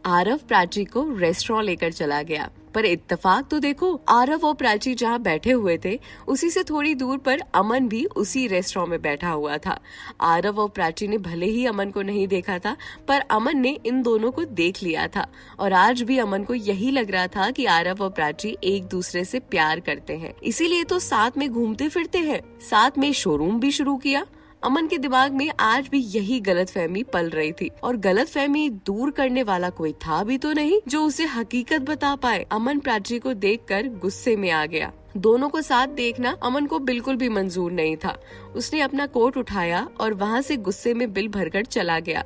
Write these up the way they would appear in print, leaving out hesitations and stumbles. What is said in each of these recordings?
आरव प्राची को रेस्टोरेंट लेकर चला गया। पर इत्तेफाक तो देखो, आरव और प्राची जहाँ बैठे हुए थे उसी से थोड़ी दूर पर अमन भी उसी रेस्टोरेंट में बैठा हुआ था। आरव और प्राची ने भले ही अमन को नहीं देखा था, पर अमन ने इन दोनों को देख लिया था और आज भी अमन को यही लग रहा था कि आरव और प्राची एक दूसरे से प्यार करते हैं, इसीलिए तो साथ में घूमते फिरते हैं, साथ में शोरूम भी शुरू किया। अमन के दिमाग में आज भी यही गलतफहमी पल रही थी और गलतफहमी दूर करने वाला कोई था भी तो नहीं जो उसे हकीकत बता पाए। अमन प्राची को देखकर गुस्से में आ गया। दोनों को साथ देखना अमन को बिल्कुल भी मंजूर नहीं था। उसने अपना कोट उठाया और वहाँ से गुस्से में बिल भरकर चला गया।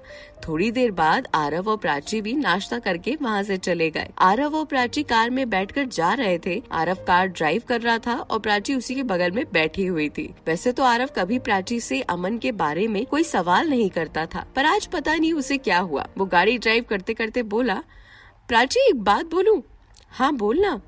थोड़ी देर बाद आरव और प्राची भी नाश्ता करके वहाँ से चले गए। आरव और प्राची कार में बैठकर जा रहे थे। आरव कार ड्राइव कर रहा था और प्राची उसी के बगल में बैठी हुई थी। वैसे तो आरव कभी प्राची से अमन के बारे में कोई सवाल नहीं करता था, पर आज पता नहीं उसे क्या हुआ। वो गाड़ी ड्राइव करते करते बोला, प्राची एक बात बोलूं? हाँ बोलना,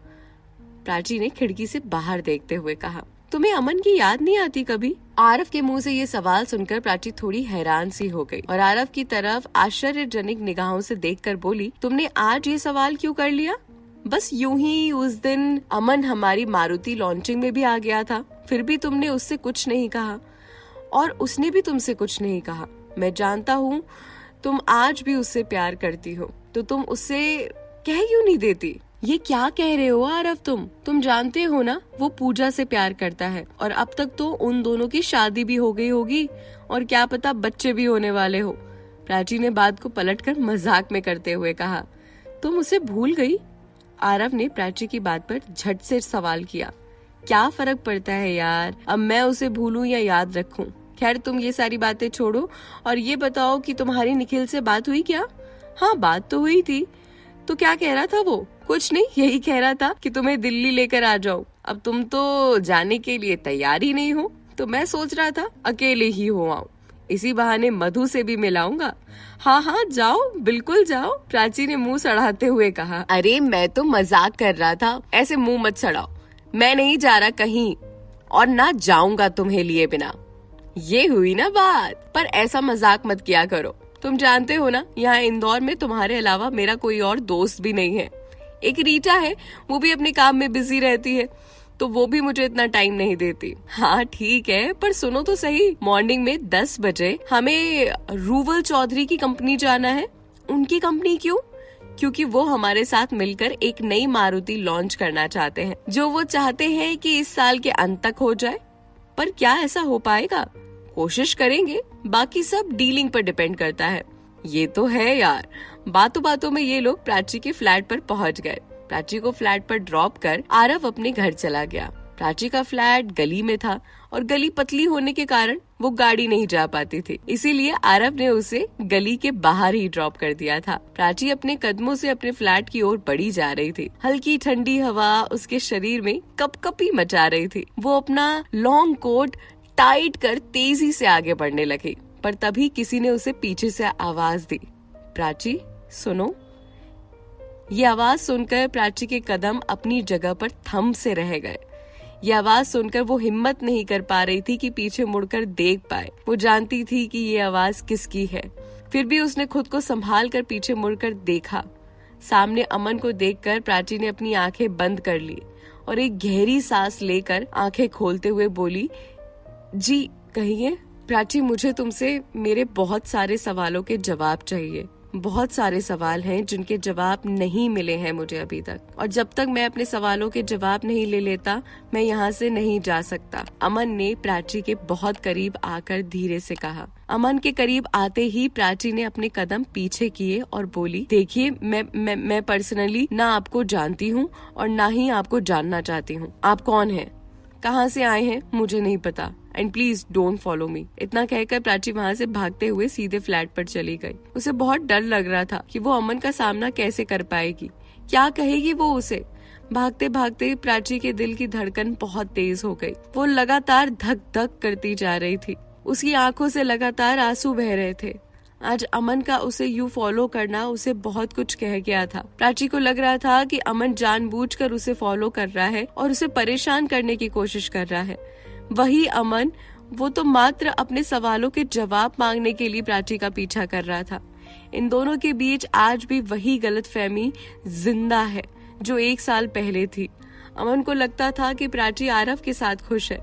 प्राची ने खिड़की से बाहर देखते हुए कहा। तुम्हें अमन की याद नहीं आती कभी? आरव के मुंह से ये सवाल सुनकर प्राची थोड़ी हैरान सी हो गई और आरव की तरफ आश्चर्यजनक निगाहों से देखकर बोली, तुमने आज ये सवाल क्यों कर लिया? बस यूं ही उस दिन अमन हमारी मारुति लॉन्चिंग में भी आ गया था, फिर भी तुमने उससे कुछ नहीं कहा और उसने भी तुमसे कुछ नहीं कहा। मैं जानता हूँ तुम आज भी उससे प्यार करती हो, तो तुम उससे कह क्यों नहीं देती? ये क्या कह रहे हो आरव? तुम जानते हो ना वो पूजा से प्यार करता है और अब तक तो उन दोनों की शादी भी हो गई होगी और क्या पता बच्चे भी होने वाले हो। प्राची ने बात को पलटकर मजाक में करते हुए कहा। तुम उसे भूल गई? आरव ने प्राची की बात पर झट से सवाल किया। क्या फर्क पड़ता है यार, अब मैं उसे भूलूं या याद रखूं? खैर तुम ये सारी बातें छोड़ो और ये बताओ कि तुम्हारी निखिल से बात हुई क्या? हाँ बात तो हुई थी। तो क्या कह रहा था वो? कुछ नहीं, यही कह रहा था कि तुम्हें दिल्ली लेकर आ जाऊं। अब तुम तो जाने के लिए तैयार ही नहीं हो, तो मैं सोच रहा था अकेले ही हो आऊं, इसी बहाने मधु से भी मिलाऊंगा। हाँ हाँ जाओ, बिल्कुल जाओ, प्राची ने मुंह सड़ाते हुए कहा। अरे मैं तो मजाक कर रहा था, ऐसे मुंह मत सड़ाओ। मैं नहीं जा रहा कहीं और ना जाऊंगा तुम्हें लिए बिना। ये हुई ना बात, पर ऐसा मजाक मत किया करो। तुम जानते हो ना यहाँ इंदौर में तुम्हारे अलावा मेरा कोई और दोस्त भी नहीं है। एक रीटा है, वो भी अपने काम में बिजी रहती है, तो वो भी मुझे इतना टाइम नहीं देती। हाँ ठीक है, पर सुनो तो सही, मॉर्निंग में 10 बजे हमें रूवल चौधरी की कंपनी जाना है। उनकी कंपनी क्यों? क्योंकि वो हमारे साथ मिलकर एक नई मारुति लॉन्च करना चाहते हैं, जो वो चाहते हैं कि इस साल के अंत तक हो जाए। पर क्या ऐसा हो पाएगा? कोशिश करेंगे, बाकी सब डीलिंग पर डिपेंड करता है। ये तो है यार। बातों बातों में ये लोग प्राची के फ्लैट पर पहुंच गए। प्राची को फ्लैट पर ड्रॉप कर आरव अपने घर चला गया। प्राची का फ्लैट गली में था और गली पतली होने के कारण वो गाड़ी नहीं जा पाती थी, इसीलिए आरव ने उसे गली के बाहर ही ड्रॉप कर दिया था। प्राची अपने कदमों से अपने फ्लैट की ओर बढ़ी जा रही थी। हल्की ठंडी हवा उसके शरीर में कपकपी मचा रही थी। वो अपना लॉन्ग कोट टाइट कर तेजी से आगे बढ़ने लगी, पर तभी किसी ने उसे पीछे से आवाज दी, प्राची सुनो। ये आवाज सुनकर प्राची के कदम अपनी जगह पर थम से रह गए। ये आवाज सुनकर वो हिम्मत नहीं कर पा रही थी कि पीछे मुड़कर देख पाए। वो जानती थी कि ये आवाज किसकी है, फिर भी उसने खुद को संभाल कर पीछे मुड़कर देखा। सामने अमन को देखकर प्राची ने अपनी आंखें बंद कर ली और एक गहरी सांस लेकर आंखें खोलते हुए बोली, जी कहिए। प्राची मुझे तुमसे मेरे बहुत सारे सवालों के जवाब चाहिए। बहुत सारे सवाल हैं जिनके जवाब नहीं मिले हैं मुझे अभी तक, और जब तक मैं अपने सवालों के जवाब नहीं ले लेता मैं यहाँ से नहीं जा सकता। अमन ने प्राची के बहुत करीब आकर धीरे से कहा। अमन के करीब आते ही प्राची ने अपने कदम पीछे किए और बोली, देखिए मैं पर्सनली ना आपको जानती हूँ और ना ही आपको जानना चाहती हूँ। आप कौन हैं, कहाँ से आए हैं मुझे नहीं पता, and please don't follow me. इतना कहकर प्राची वहाँ से भागते हुए सीधे फ्लैट पर चली गई। उसे बहुत डर लग रहा था कि वो अमन का सामना कैसे कर पाएगी, क्या कहेगी वो उसे। भागते भागते प्राची के दिल की धड़कन बहुत तेज हो गई। वो लगातार धक धक करती जा रही थी। उसकी आंखों से लगातार आंसू बह रहे थे। आज अमन का उसे यूं फॉलो करना उसे बहुत कुछ कह गया था। प्राची को लग रहा था कि अमन जानबूझकर उसे फॉलो कर रहा है और उसे परेशान करने की कोशिश कर रहा है। वही अमन, वो तो मात्र अपने सवालों के जवाब मांगने के लिए प्राची का पीछा कर रहा था। इन दोनों के बीच आज भी वही गलतफहमी जिंदा है जो 1 साल पहले थी। अमन को लगता था कि प्राची आरव के साथ खुश है,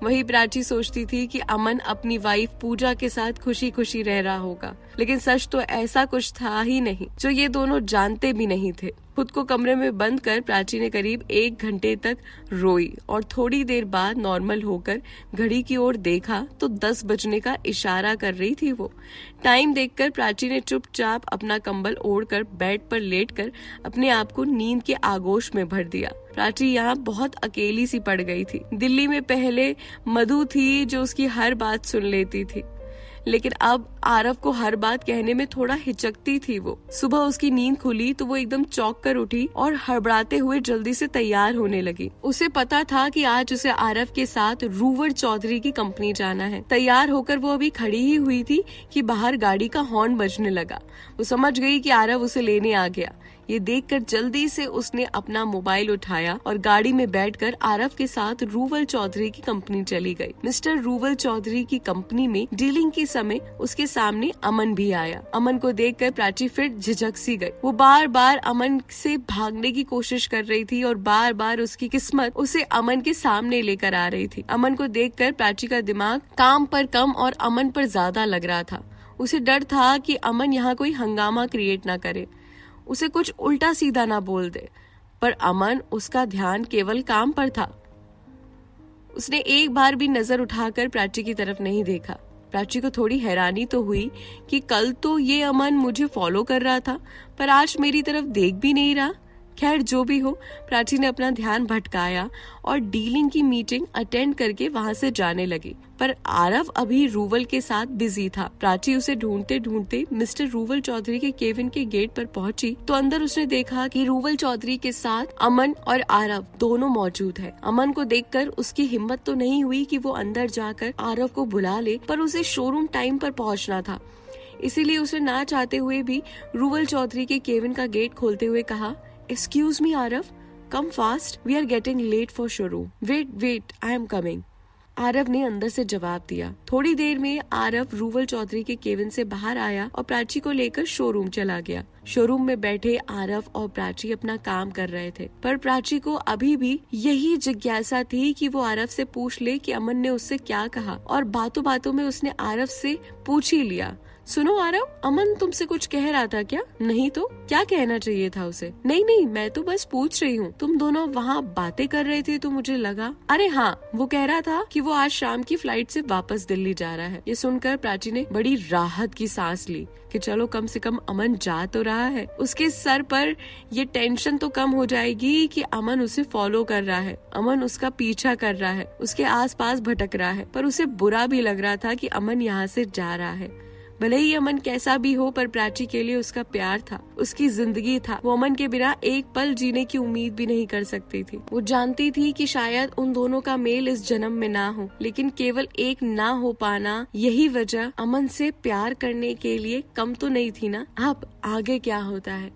वही प्राची सोचती थी कि अमन अपनी वाइफ पूजा के साथ खुशी खुशी रह रहा होगा। लेकिन सच तो ऐसा कुछ था ही नहीं, जो ये दोनों जानते भी नहीं थे। खुद को कमरे में बंद कर प्राची ने करीब 1 घंटे तक रोई और थोड़ी देर बाद नॉर्मल होकर घड़ी की ओर देखा तो 10 बजने का इशारा कर रही थी वो। टाइम देखकर प्राची ने चुपचाप अपना कंबल ओढ़कर बेड पर लेटकर अपने आप को नींद के आगोश में भर दिया। प्राची यहाँ बहुत अकेली सी पड़ गई थी। दिल्ली में पहले मधु थी जो उसकी हर बात सुन लेती थी, लेकिन अब आरव को हर बात कहने में थोड़ा हिचकती थी वो। सुबह उसकी नींद खुली तो वो एकदम चौंक कर उठी और हड़बड़ाते हुए जल्दी से तैयार होने लगी। उसे पता था कि आज उसे आरव के साथ रूवर चौधरी की कंपनी जाना है। तैयार होकर वो अभी खड़ी ही हुई थी कि बाहर गाड़ी का हॉर्न बजने लगा। वो समझ गई कि आरव उसे लेने आ गया। ये देखकर जल्दी से उसने अपना मोबाइल उठाया और गाड़ी में बैठकर आरव के साथ रूवल चौधरी की कंपनी चली गई। मिस्टर रूवल चौधरी की कंपनी में डीलिंग के समय उसके सामने अमन भी आया। अमन को देखकर प्राची फिर झिझक सी गई। वो बार बार अमन से भागने की कोशिश कर रही थी और बार बार उसकी किस्मत उसे अमन के सामने लेकर आ रही थी। अमन को देखकर प्राची का दिमाग काम पर कम और अमन पर ज्यादा लग रहा था। उसे डर था कि अमन यहाँ कोई हंगामा क्रिएट ना करे, उसे कुछ उल्टा सीधा ना बोल दे। पर अमन उसका ध्यान केवल काम पर था। उसने एक बार भी नजर उठाकर प्राची की तरफ नहीं देखा। प्राची को थोड़ी हैरानी तो हुई कि कल तो ये अमन मुझे फॉलो कर रहा था, पर आज मेरी तरफ देख भी नहीं रहा। खैर जो भी हो, प्राची ने अपना ध्यान भटकाया और डीलिंग की मीटिंग अटेंड करके वहां से जाने लगी। पर आरव अभी रूवल के साथ बिजी था। प्राची उसे ढूंढते ढूंढते मिस्टर रूवल चौधरी के केबिन के गेट पर पहुंची तो अंदर उसने देखा कि रूवल चौधरी के साथ अमन और आरव दोनों मौजूद है। अमन को देखकर उसकी हिम्मत तो नहीं हुई कि वो अंदर जाकर आरव को बुला ले, पर उसे शोरूम टाइम पर पहुंचना था। इसीलिए उसने ना चाहते हुए भी रूवल चौधरी के केबिन का गेट खोलते हुए कहा, Excuse me, Arav, come fast. We are getting late for showroom. Wait, I am coming. Aarav ने अंदर से जवाब दिया। थोड़ी देर में आरव रूवल चौधरी के केबिन से बाहर आया और प्राची को लेकर शोरूम चला गया। शोरूम में बैठे आरव और प्राची अपना काम कर रहे थे, पर प्राची को अभी भी यही जिज्ञासा थी कि वो आरव से पूछ ले कि अमन ने उससे क्या कहा, और बातों बातों में उसने आरव से पूछ ही लिया, सुनो आरव, अमन तुमसे कुछ कह रहा था क्या? नहीं तो क्या कहना चाहिए था उसे? नहीं, मैं तो बस पूछ रही हूँ। तुम दोनों वहाँ बातें कर रहे थे तो मुझे लगा। अरे हाँ, वो कह रहा था कि वो आज शाम की फ्लाइट से वापस दिल्ली जा रहा है। ये सुनकर प्राची ने बड़ी राहत की सांस ली कि चलो कम से कम अमन जा तो रहा है। उसके सर पर ये टेंशन तो कम हो जाएगी कि अमन उसे फॉलो कर रहा है, अमन उसका पीछा कर रहा है, उसके आसपास भटक रहा है। पर उसे बुरा भी लग रहा था कि अमन यहाँ से जा रहा है। भले ही अमन कैसा भी हो, पर प्राची के लिए उसका प्यार था, उसकी जिंदगी था। वो अमन के बिना एक पल जीने की उम्मीद भी नहीं कर सकती थी। वो जानती थी कि शायद उन दोनों का मेल इस जन्म में ना हो, लेकिन केवल एक ना हो पाना यही वजह अमन से प्यार करने के लिए कम तो नहीं थी ना। अब आगे क्या होता है